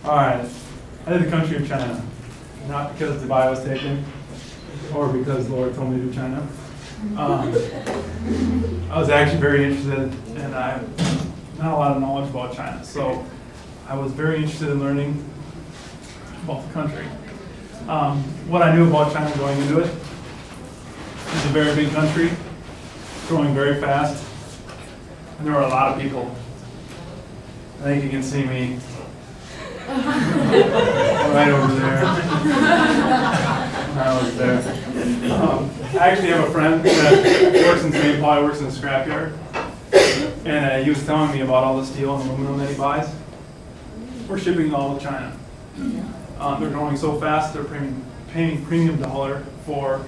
All right, I did the country of China, not because Dubai was taken, or because the Lord told me to do China. I was actually very interested, and I have not a lot of knowledge about China, so I was very interested in learning about the country. What I knew about China going into it, it's a very big country, growing very fast, and there were a lot of people. I think you can see me right over there. I was there. I actually have a friend that works in St. Paul, works in a scrapyard, and he was telling me about all the steel and aluminum that he buys. We're shipping it all to China. They're growing so fast, they're paying premium dollar for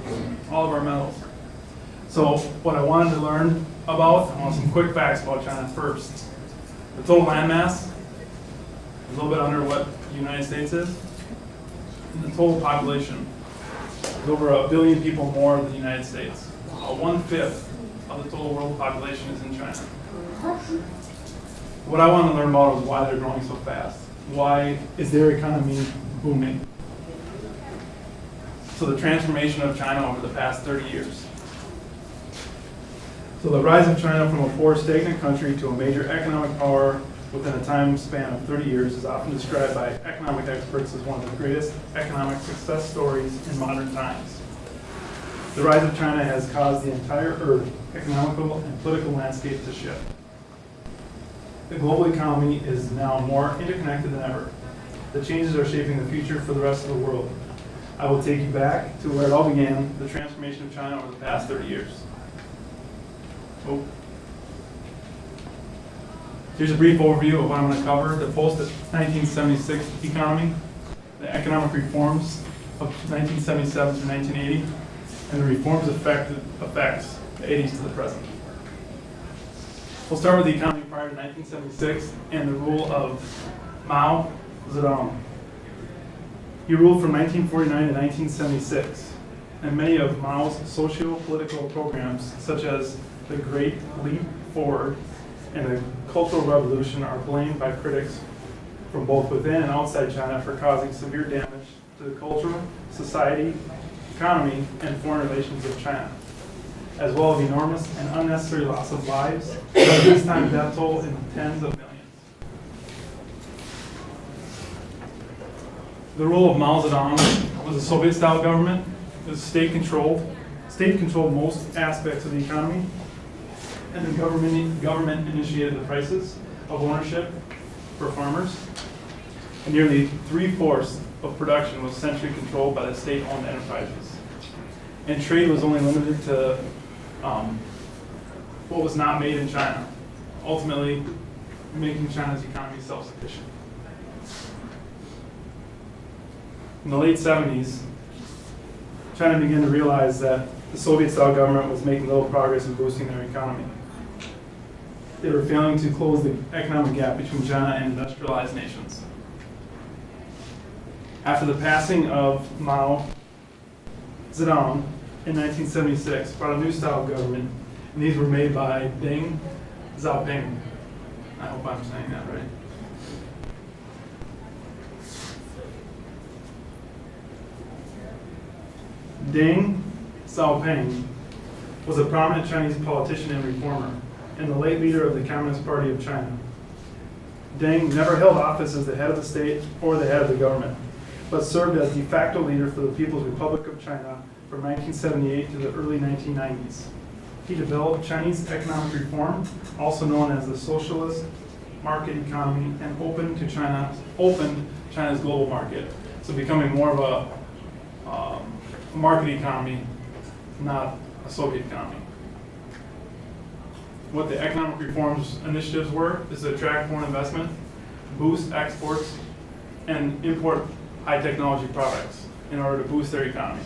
all of our metals. So what I wanted to learn about, I want some quick facts about China first. The total land mass is a little bit under what the United States is. And the total population is over 1 billion people more than the United States. 1/5 of the total world population is in China. What I wanted to learn about was why they're growing so fast. Why is their economy booming? So the transformation of China over the past 30 years. So the rise of China from a poor, stagnant country to a major economic power within a time span of 30 years is often described by economic experts as one of the greatest economic success stories in modern times. The rise of China has caused the entire Earth economical and political landscape to shift. The global economy is now more interconnected than ever. The changes are shaping the future for the rest of the world. I will take you back to where it all began, the transformation of China over the past 30 years. Oh. Here's a brief overview of what I'm going to cover. The post-1976 economy, the economic reforms of 1977 through 1980, and the reforms effects the 80s to the present. We'll start with the economy prior to 1976 and the rule of Mao Zedong. He ruled from 1949 to 1976, and many of Mao's socio-political programs, such as the Great Leap Forward and the Cultural Revolution, are blamed by critics from both within and outside China for causing severe damage to the culture, society, economy, and foreign relations of China, as well as enormous and unnecessary loss of lives, at this time death toll in tens of millions. The rule of Mao Zedong was a Soviet-style government. It was state-controlled. State controlled most aspects of the economy, and the government initiated the prices of ownership for farmers. And nearly 3/4 of production was centrally controlled by the state-owned enterprises. And trade was only limited to what was not made in China, ultimately making China's economy self-sufficient. In the late 70s, China began to realize that the Soviet-style government was making little progress in boosting their economy. They were failing to close the economic gap between China and industrialized nations. After the passing of Mao Zedong in 1976, brought a new style of government, and these were made by Deng Xiaoping. I hope I'm saying that right. Deng Xiaoping was a prominent Chinese politician and reformer, and the late leader of the Communist Party of China. Deng never held office as the head of the state or the head of the government, but served as de facto leader for the People's Republic of China from 1978 to the early 1990s. He developed Chinese economic reform, also known as the socialist market economy, and opened China's global market, so becoming more of a market economy, not a Soviet economy. What the economic reforms initiatives were is to attract foreign investment, boost exports, and import high technology products in order to boost their economy.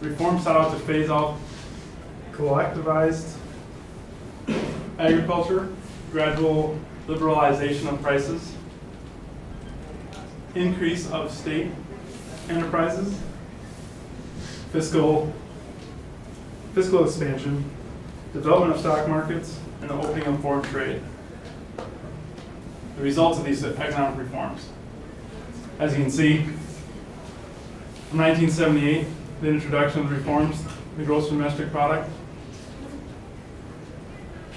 Reforms sought out to phase out collectivized agriculture, gradual liberalization of prices, increase of state enterprises, fiscal expansion, development of stock markets, and the opening of foreign trade. The results of these economic reforms. As you can see, from 1978, the introduction of the reforms, the gross domestic product,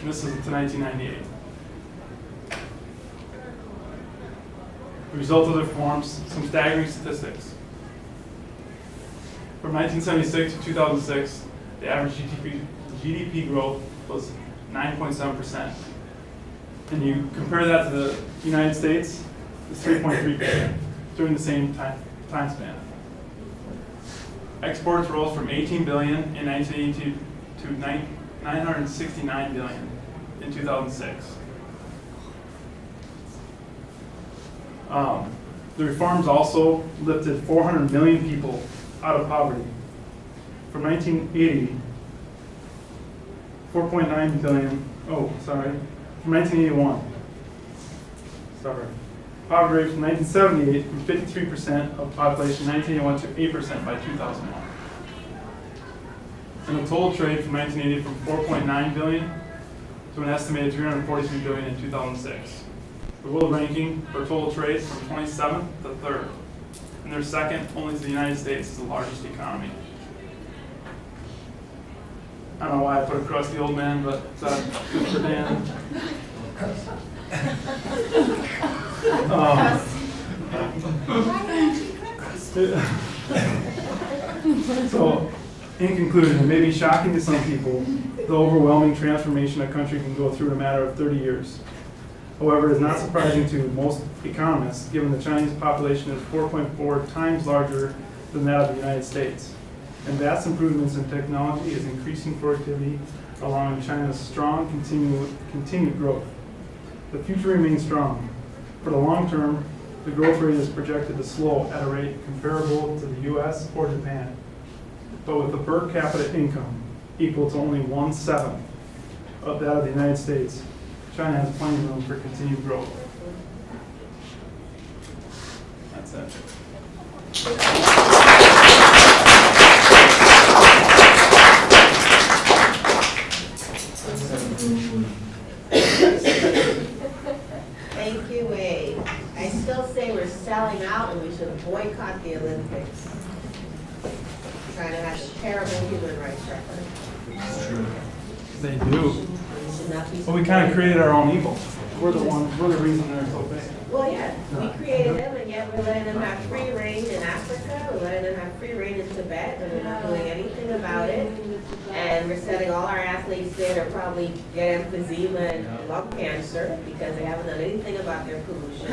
and this is to 1998. The result of the reforms, some staggering statistics. From 1976 to 2006, the average GDP growth was 9.7%. And you compare that to the United States, it's 3.3% during the same time span. Exports rose from 18 billion in 1982 to 969 billion in 2006. The reforms also lifted 400 million people out of poverty. From 1980, 4.9 billion, from 1981. Poverty rate from 1978 from 53% of population 1981 to 8% by 2001. And the total trade from 1980 from 4.9 billion to an estimated 343 billion in 2006. The world ranking for total trade from 27th to 3rd. And they're second only to the United States as the largest economy. I don't know why I put a crusty old man, but good for Dan. So, in conclusion, it may be shocking to some people the overwhelming transformation a country can go through in a matter of 30 years. However, it is not surprising to most economists, given the Chinese population is 4.4 times larger than that of the United States. And vast improvements in technology is increasing productivity, allowing China's strong continued growth. The future remains strong. For the long term, the growth rate is projected to slow at a rate comparable to the US or Japan. But with the per capita income equal to only 1/7 of that of the United States, China has plenty of room for continued growth. That's it. Thank you, Wade. I still say we're selling out and we should boycott the Olympics. China has a terrible human rights record. They do. We should not be. Well, we kind of created our own evil. We're the reason they're so big. Well, yeah, we created them, and yet we're letting them have free reign in Africa. We're letting them have free reign in Tibet, and we're not doing anything about it. And we're setting all our athletes there to probably get emphysema and lung cancer because they haven't done anything about their pollution.